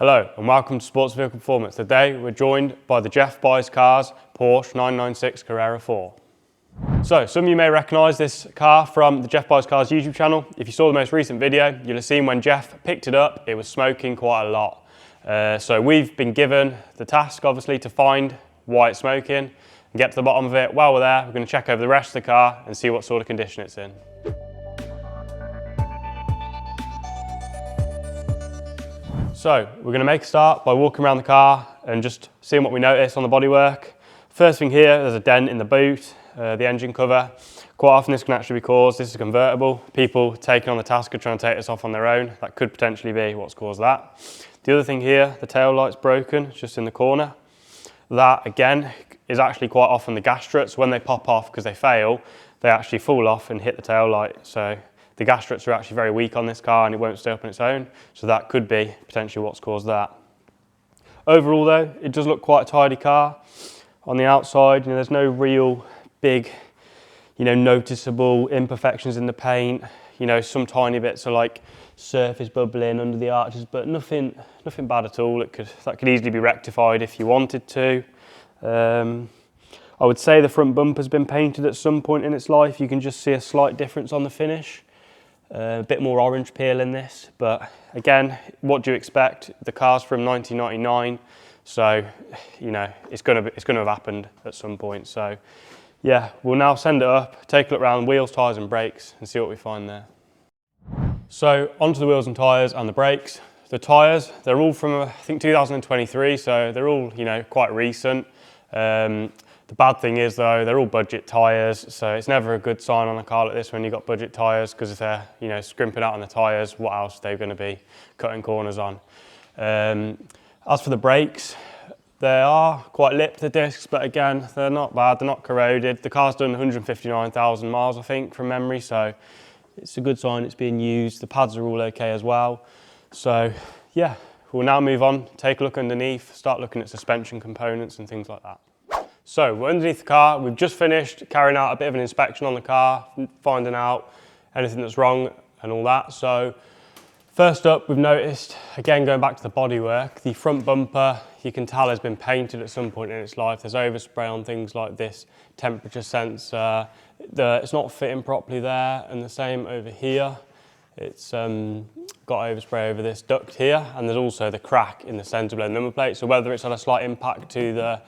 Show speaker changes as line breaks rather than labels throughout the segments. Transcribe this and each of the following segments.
Hello and welcome to Sports Vehicle Performance. Today we're joined by the Geoff Buys cars Porsche 996 Carrera 4. So some of you may recognise this car from the Geoff Buys cars YouTube channel. If you saw the most recent video, you'll have seen when Geoff picked it up, it was smoking quite a lot. So we've been given the task obviously to find why it's smoking and get to the bottom of it. While we're there, we're going to check over the rest of the car and see what sort of condition it's in. So we're going to make a start by walking around the car and just seeing what we notice on the bodywork. First thing here, there's a dent in the boot, the engine cover. Quite often this can actually be caused, this is convertible. People taking on the task of trying to take this off on their own. That could potentially be what's caused that. The other thing here, the tail light's broken, just in the corner. That again is actually quite often the gas struts. When they pop off because they fail, they actually fall off and hit the tail light. So the gas struts are actually very weak on this car and it won't stay up on its own. So that could be potentially what's caused that. Overall though, it does look quite a tidy car. On the outside, there's no real big, noticeable imperfections in the paint. Some tiny bits are like surface bubbling under the arches, but nothing bad at all. That could easily be rectified if you wanted to. I would say the front bumper's been painted at some point in its life. You can just see a slight difference on the finish. A bit more orange peel in this, but again, what do you expect? The car's from 1999, so it's going to have happened at some point. So yeah, we'll now send it up, take a look around wheels, tyres and brakes and see what we find there. So onto the wheels and tyres and the brakes. The tyres, they're all from I think 2023, so they're all quite recent. The bad thing is though, they're all budget tyres, so it's never a good sign on a car like this when you've got budget tyres, because if they're scrimping out on the tyres, what else are they going to be cutting corners on? As for the brakes, they are quite lipped, the discs, but again, they're not bad, they're not corroded. The car's done 159,000 miles I think from memory, so it's a good sign it's being used. The pads are all okay as well. So yeah, we'll now move on, take a look underneath, start looking at suspension components and things like that. So we're underneath the car, we've just finished carrying out a bit of an inspection on the car, finding out anything that's wrong and all that. So first up, we've noticed, again going back to the bodywork, the front bumper, you can tell has been painted at some point in its life. There's overspray on things like this temperature sensor. It's not fitting properly there, and the same over here. It's got overspray over this duct here, and there's also the crack in the centre below the number plate. So whether it's had a slight impact to the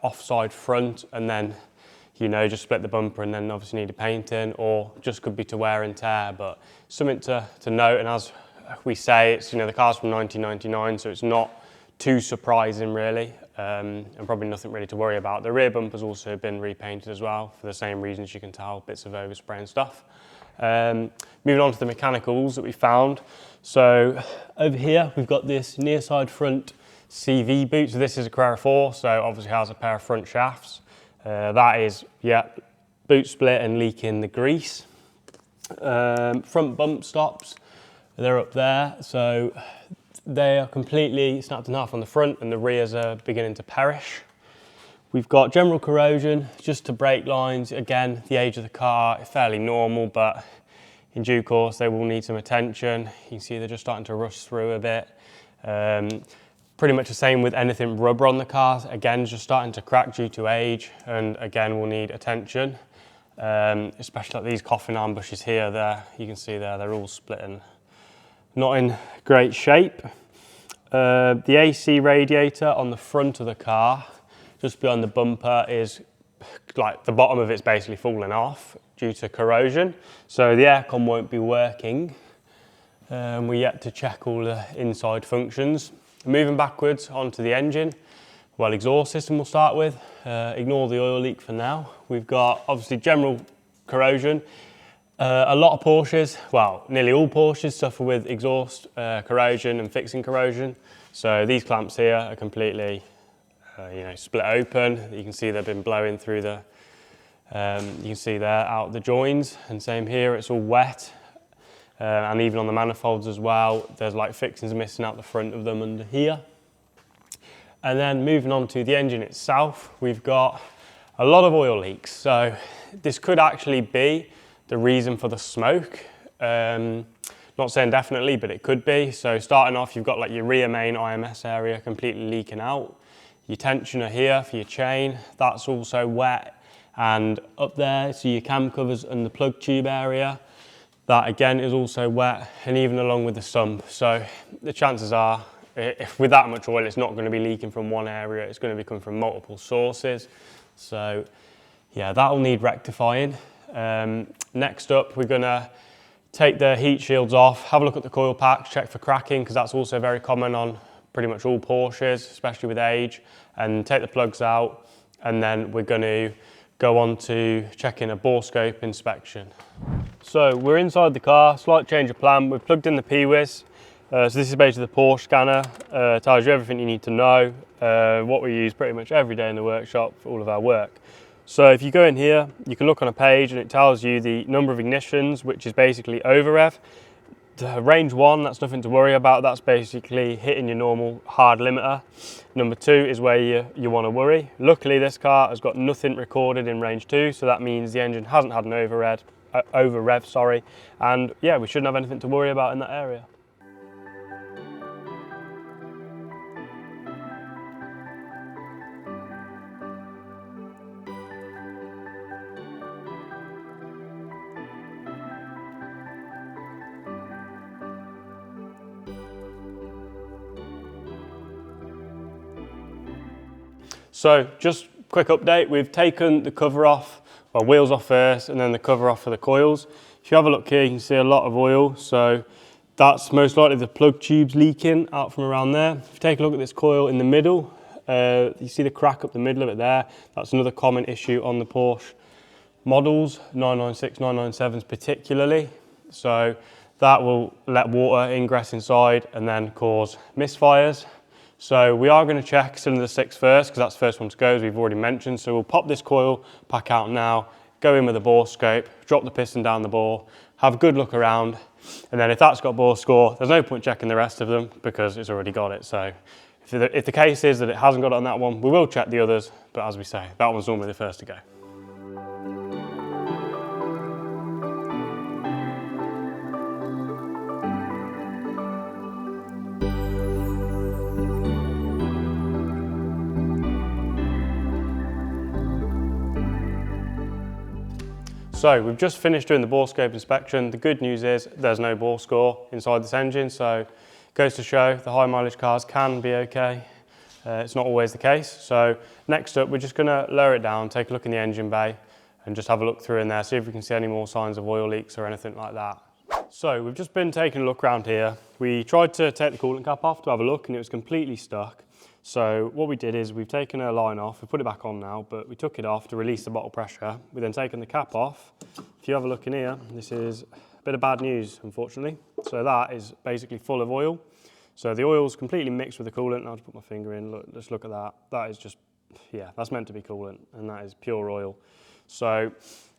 offside front and then just split the bumper and then obviously need a painting, or just could be to wear and tear, but something to note. And as we say, it's the car's from 1999, so it's not too surprising really, and probably nothing really to worry about. The rear bumper's also been repainted as well for the same reasons, you can tell, bits of overspray and stuff. Moving on to the mechanicals that we found. So over here we've got this near side front CV boot. So this is a Carrera 4, so obviously has a pair of front shafts. That is, boot split and leaking the grease. Front bump stops, they're up there, so they are completely snapped in half on the front and the rears are beginning to perish. We've got general corrosion just to brake lines. Again, the age of the car is fairly normal, but in due course they will need some attention. You can see they're just starting to rust through a bit. Pretty much the same with anything rubber on the car. Again, just starting to crack due to age, and again will need attention. Especially like these coffin arm bushes here, you can see they're all split and not in great shape. The AC radiator on the front of the car, just behind the bumper, is like the bottom of it's basically falling off due to corrosion. So the aircon won't be working. We're yet to check all the inside functions. Moving backwards onto the engine, exhaust system we'll start with. Ignore the oil leak for now. We've got obviously general corrosion. A lot of Porsches, nearly all Porsches suffer with exhaust corrosion and fixing corrosion. So these clamps here are completely split open. You can see they've been blowing through you can see there out the joins, and same here, it's all wet. And even on the manifolds as well, there's like fixings missing out the front of them under here. And then moving on to the engine itself, we've got a lot of oil leaks. So this could actually be the reason for the smoke. Not saying definitely, but it could be. So starting off, you've got like your rear main IMS area completely leaking out. Your tensioner here for your chain, that's also wet. And up there, so your cam covers and the plug tube area, that again is also wet, and even along with the sump. So the chances are, if with that much oil, it's not going to be leaking from one area, it's going to be coming from multiple sources. So yeah, that'll need rectifying. Next up, we're going to take the heat shields off, have a look at the coil packs, check for cracking, because that's also very common on pretty much all Porsches, especially with age, and take the plugs out. And then we're going to go on to checking a boroscope inspection. So we're inside the car, slight change of plan. We've plugged in the Piwis. So this is basically the Porsche scanner. Tells you everything you need to know, what we use pretty much every day in the workshop for all of our work. So if you go in here, you can look on a page and it tells you the number of ignitions, which is basically over-rev. The range 1, that's nothing to worry about. That's basically hitting your normal hard limiter. Number 2 is where you want to worry. Luckily, this car has got nothing recorded in range 2, so that means the engine hasn't had an over-rev, and yeah, we shouldn't have anything to worry about in that area. So just quick update, we've taken the cover off, well, wheels off first and then the cover off for the coils. If you have a look here, you can see a lot of oil, so that's most likely the plug tubes leaking out from around there. If you take a look at this coil in the middle, you see the crack up the middle of it there. That's another common issue on the Porsche models, 996, 997s particularly. So that will let water ingress inside and then cause misfires. So we are going to check cylinder 6 first, because that's the first one to go, as we've already mentioned. So we'll pop this coil pack out now, go in with a boroscope, drop the piston down the bore, have a good look around, and then if that's got bore score, there's no point checking the rest of them because it's already got it. So if the case is that it hasn't got it on that one, we will check the others, but as we say, that one's normally the first to go. So we've just finished doing the boroscope inspection. The good news is there's no bore score inside this engine, so it goes to show the high mileage cars can be okay. It's not always the case. So next up, we're just going to lower it down, take a look in the engine bay, and just have a look through in there, see if we can see any more signs of oil leaks or anything like that. So we've just been taking a look around here. We tried to take the coolant cap off to have a look, and it was completely stuck. So what we did is we've taken a line off, we've put it back on now, but we took it off to release the bottle pressure. We've then taken the cap off. If you have a look in here, this is a bit of bad news, unfortunately. So that is basically full of oil. So the oil's completely mixed with the coolant. I'll just put my finger in, look, just look at that. That is just, yeah, that's meant to be coolant, and that is pure oil. So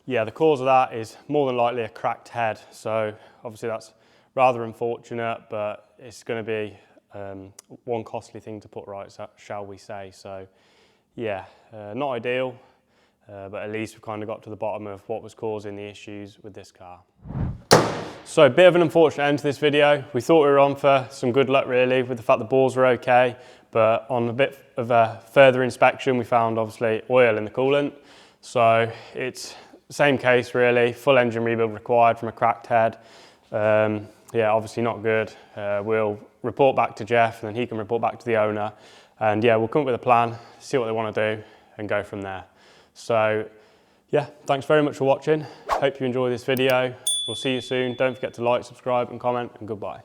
yeah, the cause of that is more than likely a cracked head. So obviously that's rather unfortunate, but it's going to be one costly thing to put right, shall we say. So yeah, not ideal, but at least we've kind of got to the bottom of what was causing the issues with this car. So a bit of an unfortunate end to this video. We thought we were on for some good luck really with the fact the bores were okay, but on a bit of a further inspection we found obviously oil in the coolant. So it's the same case really, full engine rebuild required from a cracked head. Yeah, obviously not good. We'll report back to Geoff and then he can report back to the owner. And yeah, we'll come up with a plan, see what they want to do and go from there. So yeah, thanks very much for watching. Hope you enjoy this video. We'll see you soon. Don't forget to like, subscribe and comment, and goodbye.